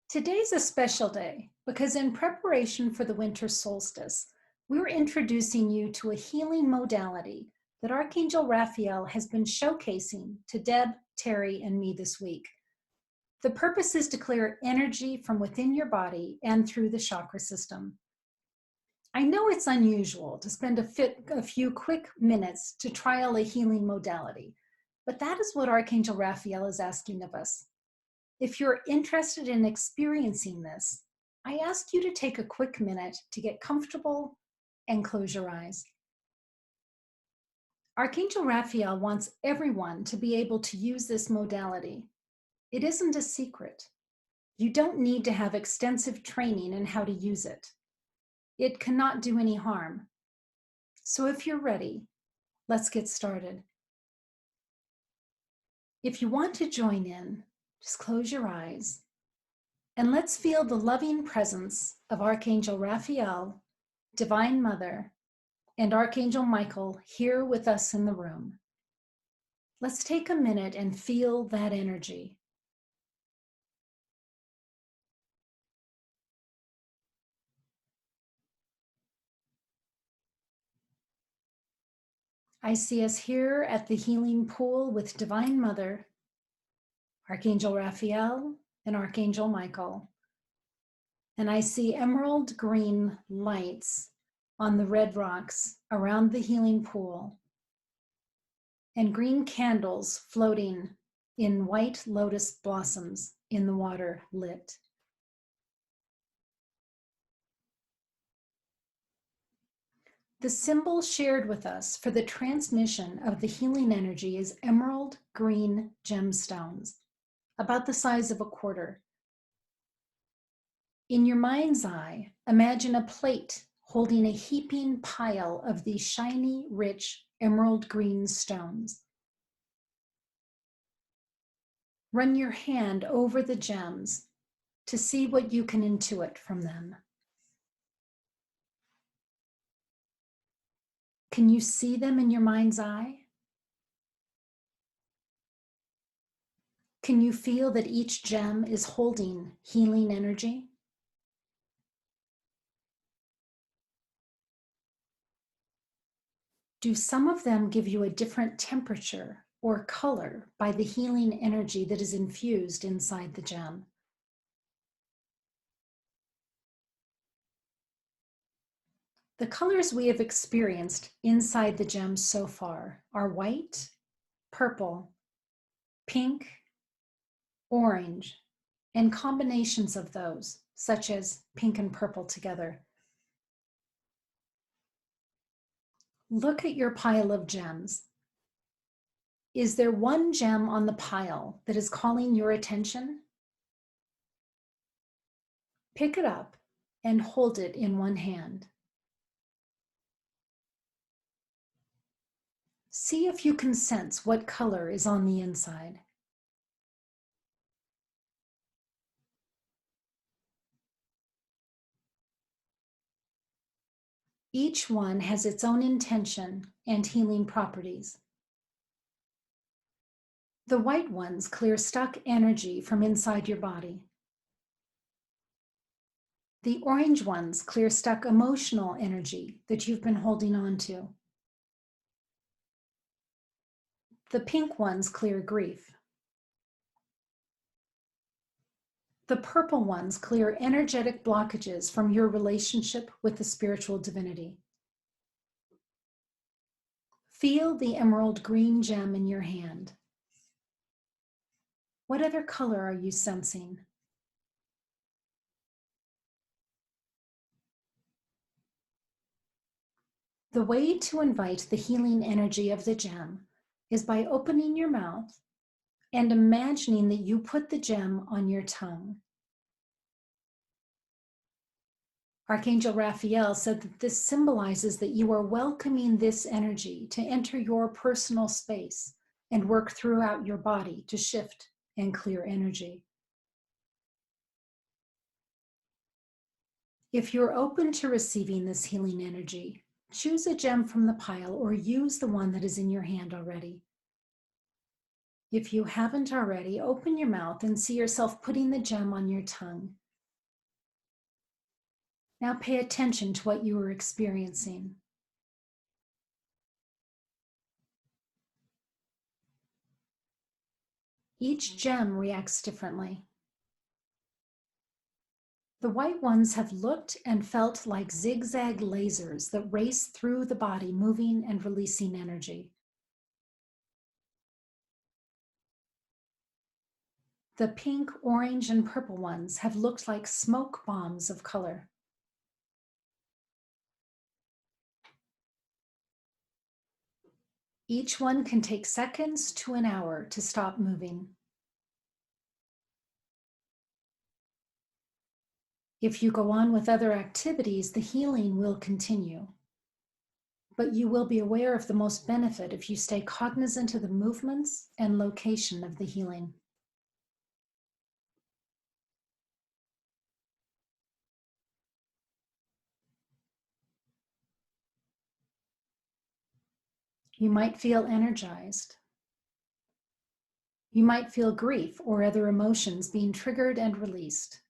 Today's a special day because in preparation for the winter solstice, we're introducing you to a healing modality that Archangel Raphael has been showcasing to Deb, Terry, and me this week. The purpose is to clear energy from within your body and through the chakra system. I know it's unusual to spend a few quick minutes to trial a healing modality, but that is what Archangel Raphael is asking of us. If you're interested in experiencing this, I ask you to take a quick minute to get comfortable and close your eyes. Archangel Raphael wants everyone to be able to use this modality. It isn't a secret. You don't need to have extensive training in how to use it. It cannot do any harm. So if you're ready, let's get started. If you want to join in, just close your eyes and let's feel the loving presence of Archangel Raphael, Divine Mother, and Archangel Michael here with us in the room. Let's take a minute and feel that energy. I see us here at the healing pool with Divine Mother, Archangel Raphael, and Archangel Michael. And I see emerald green lights on the red rocks around the healing pool, and green candles floating in white lotus blossoms in the water lit. The symbol shared with us for the transmission of the healing energy is emerald green gemstones, about the size of a quarter. In your mind's eye, imagine a plate holding a heaping pile of these shiny, rich, emerald green stones. Run your hand over the gems to see what you can intuit from them. Can you see them in your mind's eye? Can you feel that each gem is holding healing energy? Do some of them give you a different temperature or color by the healing energy that is infused inside the gem? The colors we have experienced inside the gems so far are white, purple, pink, orange, and combinations of those, such as pink and purple together. Look at your pile of gems. Is there one gem on the pile that is calling your attention? Pick it up and hold it in one hand. See if you can sense what color is on the inside. Each one has its own intention and healing properties. The white ones clear stuck energy from inside your body. The orange ones clear stuck emotional energy that you've been holding on to. The pink ones clear grief. The purple ones clear energetic blockages from your relationship with the spiritual divinity. Feel the emerald green gem in your hand. What other color are you sensing? The way to invite the healing energy of the gem is by opening your mouth and imagining that you put the gem on your tongue. Archangel Raphael said that this symbolizes that you are welcoming this energy to enter your personal space and work throughout your body to shift and clear energy. If you're open to receiving this healing energy, choose a gem from the pile or use the one that is in your hand already. If you haven't already, open your mouth and see yourself putting the gem on your tongue. Now pay attention to what you are experiencing. Each gem reacts differently. The white ones have looked and felt like zigzag lasers that race through the body, moving and releasing energy. The pink, orange, and purple ones have looked like smoke bombs of color. Each one can take seconds to an hour to stop moving. If you go on with other activities, the healing will continue. But you will be aware of the most benefit if you stay cognizant of the movements and location of the healing. You might feel energized. You might feel grief or other emotions being triggered and released.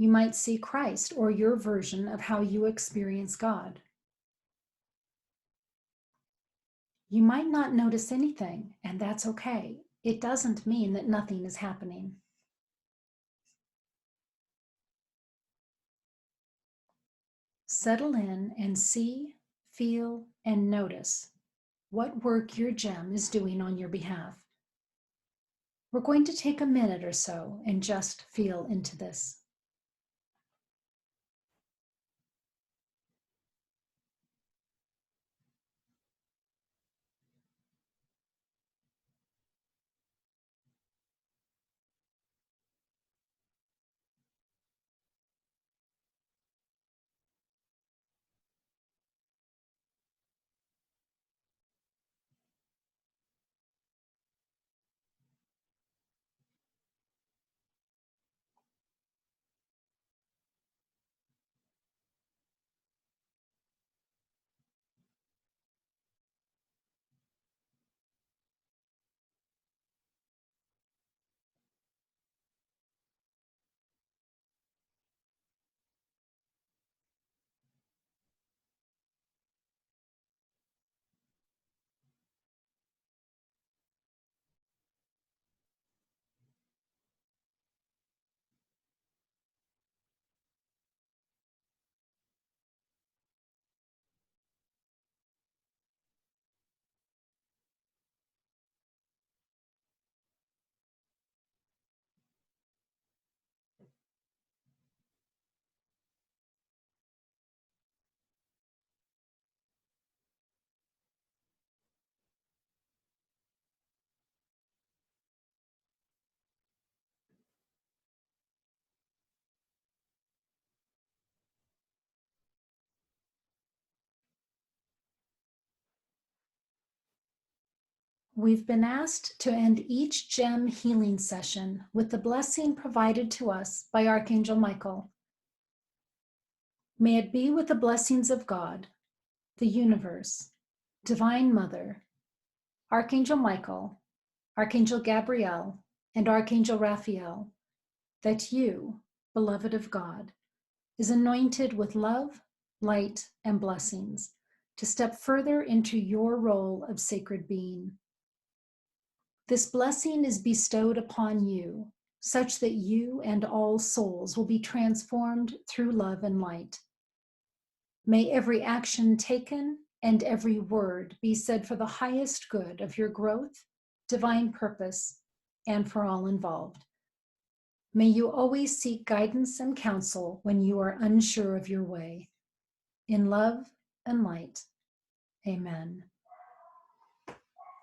You might see Christ or your version of how you experience God. You might not notice anything, and that's okay. It doesn't mean that nothing is happening. Settle in and see, feel, and notice what work your gem is doing on your behalf. We're going to take a minute or so and just feel into this. We've been asked to end each gem healing session with the blessing provided to us by Archangel Michael. May it be with the blessings of God, the universe, Divine Mother, Archangel Michael, Archangel Gabriel, and Archangel Raphael, that you, beloved of God, is anointed with love, light, and blessings to step further into your role of sacred being. This blessing is bestowed upon you, such that you and all souls will be transformed through love and light. May every action taken and every word be said for the highest good of your growth, divine purpose, and for all involved. May you always seek guidance and counsel when you are unsure of your way. In love and light, amen.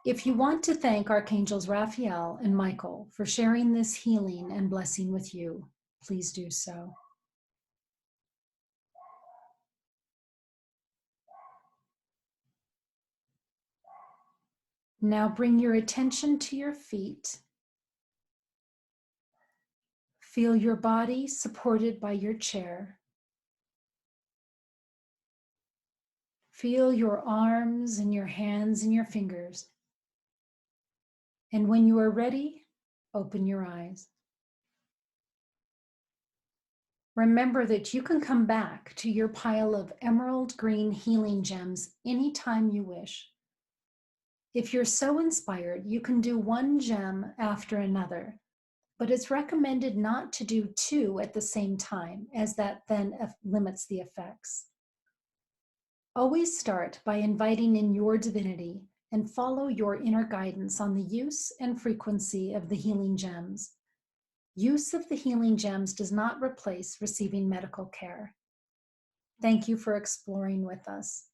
If you want to thank Archangels Raphael and Michael for sharing this healing and blessing with you, please do so. Now bring your attention to your feet. Feel your body supported by your chair. Feel your arms and your hands and your fingers And when you are ready, open your eyes. Remember that you can come back to your pile of emerald green healing gems anytime you wish. If you're so inspired, you can do one gem after another, but it's recommended not to do two at the same time, as that then limits the effects. Always start by inviting in your divinity and follow your inner guidance on the use and frequency of the healing gems. Use of the healing gems does not replace receiving medical care. Thank you for exploring with us.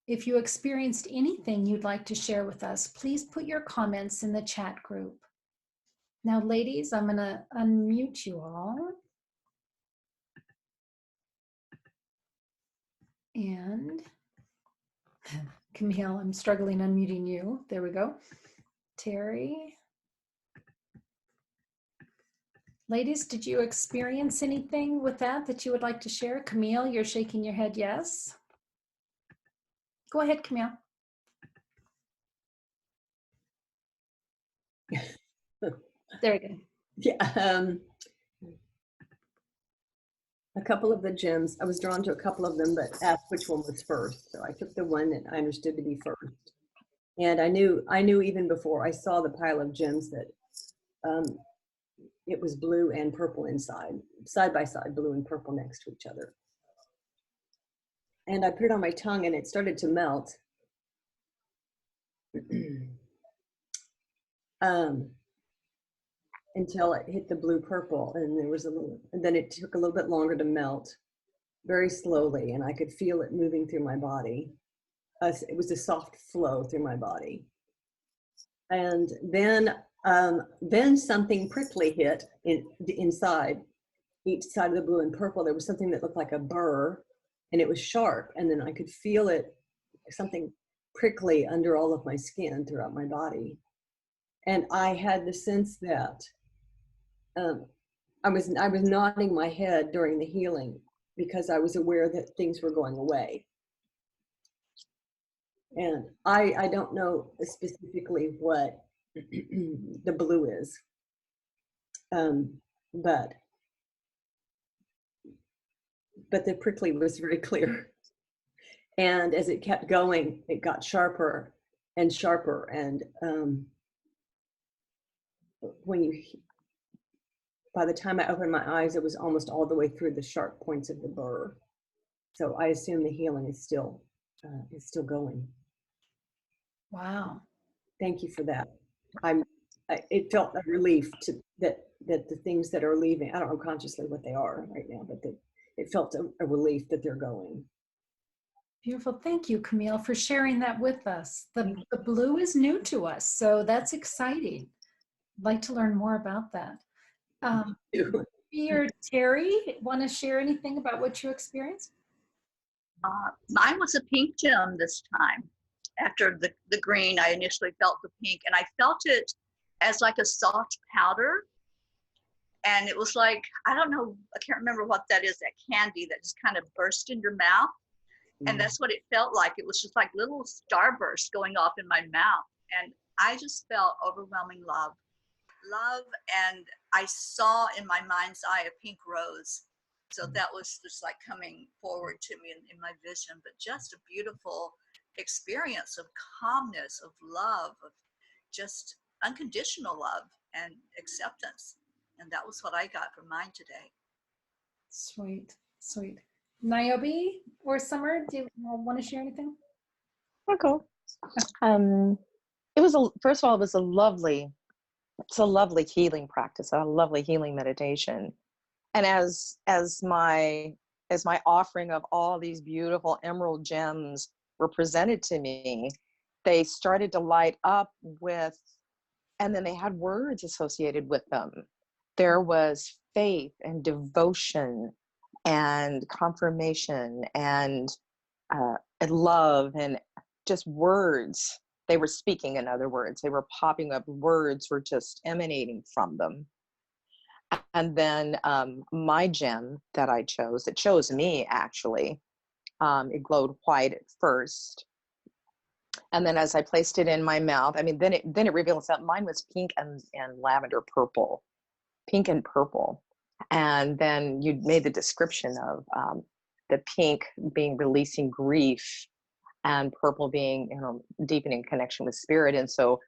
If you experienced anything you'd like to share with us, please put your comments in the chat group. Now, ladies, I'm going to unmute you all. And Camille, I'm struggling unmuting you. There we go. Terry. Ladies, did you experience anything with that you would like to share? Camille, you're shaking your head yes. Go ahead, Camille. There we go. Yeah, a couple of the gems, I was drawn to a couple of them, but asked which one was first. So I took the one that I understood to be first. And I knew even before I saw the pile of gems that it was blue and purple inside, side by side, blue and purple next to each other. And I put it on my tongue and it started to melt. Until it hit the blue purple, and there was a little, and then it took a little bit longer to melt, very slowly, and I could feel it moving through my body. It was a soft flow through my body. And then something prickly hit inside each side of the blue and purple. There was something that looked like a burr, and it was sharp, and then I could feel it, something prickly under all of my skin throughout my body. And I had the sense that I was nodding my head during the healing because I was aware that things were going away. And I don't know specifically what the blue is, but the prickly was very clear. And as it kept going, it got sharper and sharper. And by the time I opened my eyes, it was almost all the way through the sharp points of the burr. So I assume the healing is still going. Wow. Thank you for that. It felt a relief that the things that are leaving, I don't know consciously what they are right now, but it felt a relief that they're going. Beautiful. Thank you, Camille, for sharing that with us. The blue is new to us, so that's exciting. I'd like to learn more about that. Terry, want to share anything about what you experienced? Mine was a pink gem this time. After the green, I initially felt the pink, and I felt it as like a soft powder. And it was like, I don't know, I can't remember what that is, that candy that just kind of burst in your mouth. And that's what it felt like. It was just like little starbursts going off in my mouth. And I just felt overwhelming love. And I saw in my mind's eye a pink rose. So that was just like coming forward to me in my vision, but just a beautiful experience of calmness, of love, of just unconditional love and acceptance. And that was what I got from mine today. Sweet, sweet. Niobe or Summer, do you want to share anything? Okay. First of all, it's a lovely healing practice, a lovely healing meditation. And as my offering of all these beautiful emerald gems were presented to me, they started to light up with, and then they had words associated with them. There was faith and devotion and confirmation and love and just words. They were speaking, in other words. They were popping up. Words were just emanating from them. And then my gem that I chose, it chose me actually. It glowed white at first. And then as I placed it in my mouth, I mean, then it reveals that mine was pink and lavender purple, pink and purple. And then you made the description of the pink being releasing grief, and purple being, you know, deepening connection with spirit. And so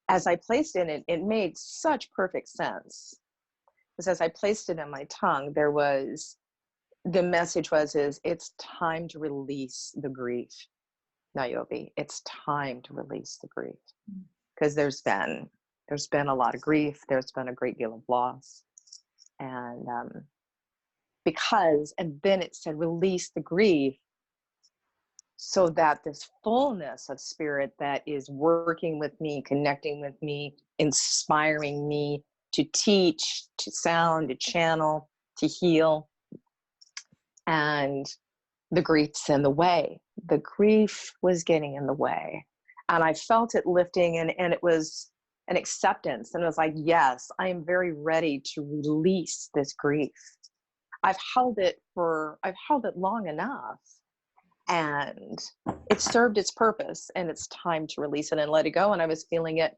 as I placed it in, it made such perfect sense. Because as I placed it in my tongue, the message is it's time to release the grief. Niobe, it's time to release the grief. Because there's been a lot of grief, there's been a great deal of loss. And and then it said, release the grief, so that this fullness of spirit that is working with me, connecting with me, inspiring me to teach, to sound, to channel, to heal, and the grief's in the way. The grief was getting in the way. And I felt it lifting, and it was an acceptance. And it was like, yes, I am very ready to release this grief. I've held it long enough, and it served its purpose, and it's time to release it and let it go. And I was feeling it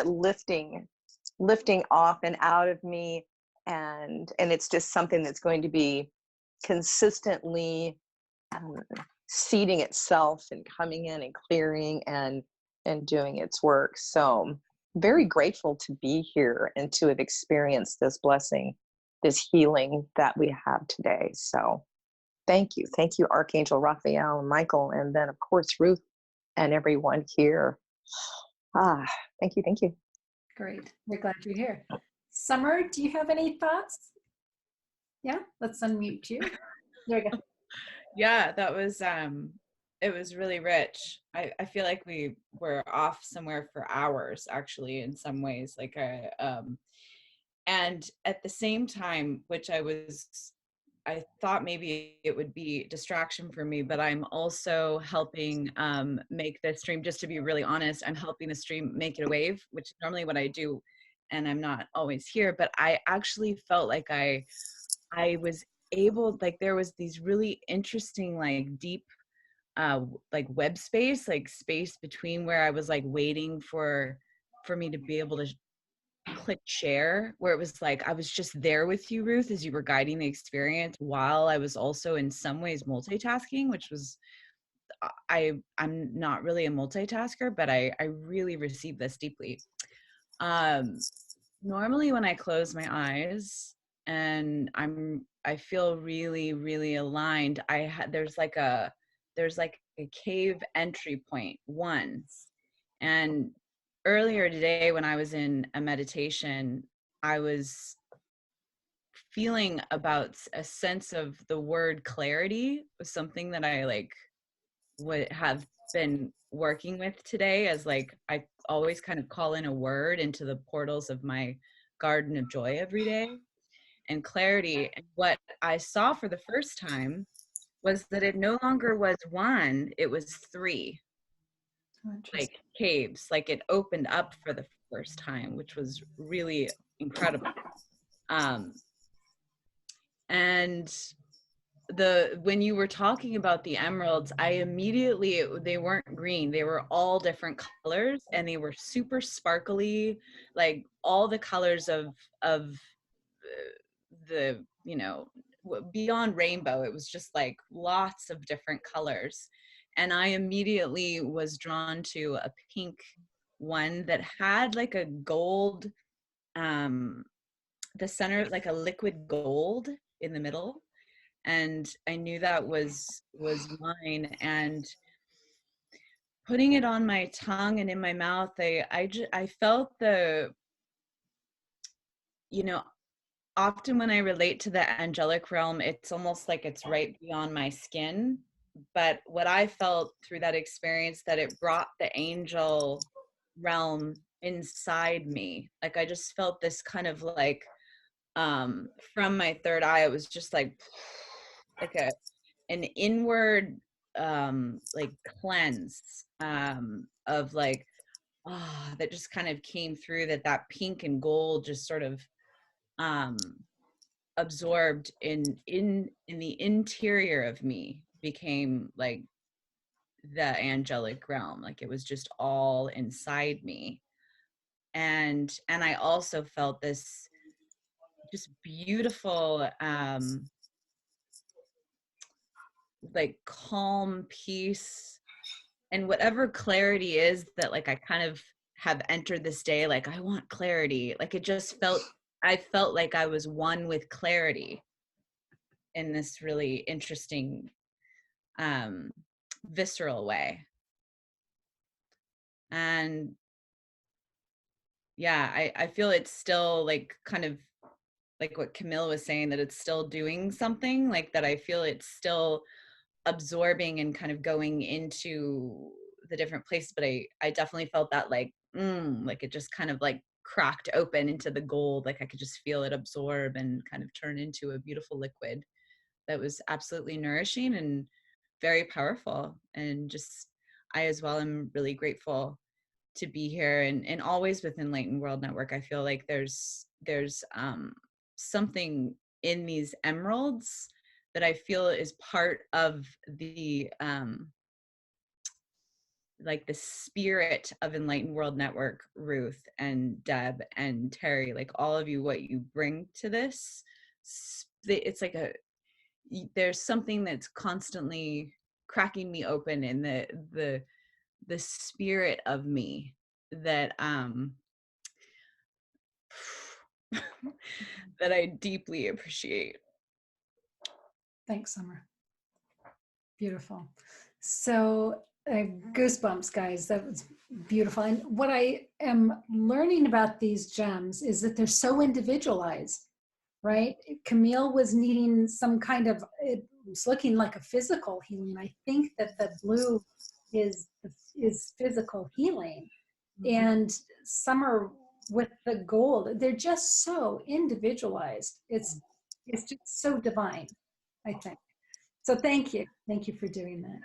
lifting off and out of me. And it's just something that's going to be consistently seeding itself and coming in and clearing and doing its work. So very grateful to be here and to have experienced this blessing, this healing that we have today. So thank you, Archangel Raphael and Michael, and then of course Ruth and everyone here. Thank you. Great, we're glad you're here. Summer, do you have any thoughts? Yeah, let's unmute you. There we go. Yeah, that was it was really rich. I feel like we were off somewhere for hours, actually, in some ways. Like and at the same time, which I thought maybe it would be distraction for me, but I'm also helping make the stream, just to be really honest, I'm helping the stream make it a wave, which is normally what I do, and I'm not always here. But I actually felt like I was able, like there was these really interesting, like deep like web space, like space between where I was like waiting for me to be able to click share, where it was like I was just there with you, Ruth, as you were guiding the experience, while I was also in some ways multitasking, which was I'm not really a multitasker, but I really received this deeply. Normally when I close my eyes and I feel really, really aligned, there's like a cave entry point once. And earlier today when I was in a meditation, I was feeling about a sense of the word clarity was something that I like would have been working with today, as like I always kind of call in a word into the portals of my garden of joy every day. And clarity, and what I saw for the first time was that it no longer was one, it was three. Like caves, like it opened up for the first time, which was really incredible. And when you were talking about the emeralds, I immediately, they weren't green, they were all different colors, and they were super sparkly, like all the colors of the, you know, beyond rainbow. It was just like lots of different colors. And I immediately was drawn to a pink one that had like a gold, the center, like a liquid gold in the middle. And I knew that was mine. And putting it on my tongue and in my mouth, I felt the, you know, often when I relate to the angelic realm, it's almost like it's right beyond my skin. But what I felt through that experience, that it brought the angel realm inside me. Like I just felt this kind of like, from my third eye, it was just like an inward like cleanse of like, that just kind of came through, that pink and gold just sort of absorbed in the interior of me, became like the angelic realm. Like it was just all inside me. And I also felt this just beautiful, like calm peace and whatever clarity is that like I kind of have entered this day. Like I want clarity. Like it just felt, I felt like I was one with clarity in this really interesting, visceral way. And yeah, I feel it's still like kind of like what Camille was saying, that it's still doing something, like that I feel it's still absorbing and kind of going into the different places. But I definitely felt that like it just kind of like cracked open into the gold. Like I could just feel it absorb and kind of turn into a beautiful liquid that was absolutely nourishing and very powerful. And just I as well am really grateful to be here and always with Enlightened World Network. I feel like there's something in these emeralds that I feel is part of the like the spirit of Enlightened World Network. Ruth and Deb and Terry, like all of you, what you bring to this, it's like there's something that's constantly cracking me open in the spirit of me that that I deeply appreciate. Thanks, Summer. Beautiful. So goosebumps, guys. That was beautiful. And what I am learning about these gems is that they're so individualized, right? Camille was needing some kind of, it was looking like a physical healing. I think that the blue is physical healing. And Summer with the gold, they're just so individualized. It's just so divine, I think. So thank you for doing that.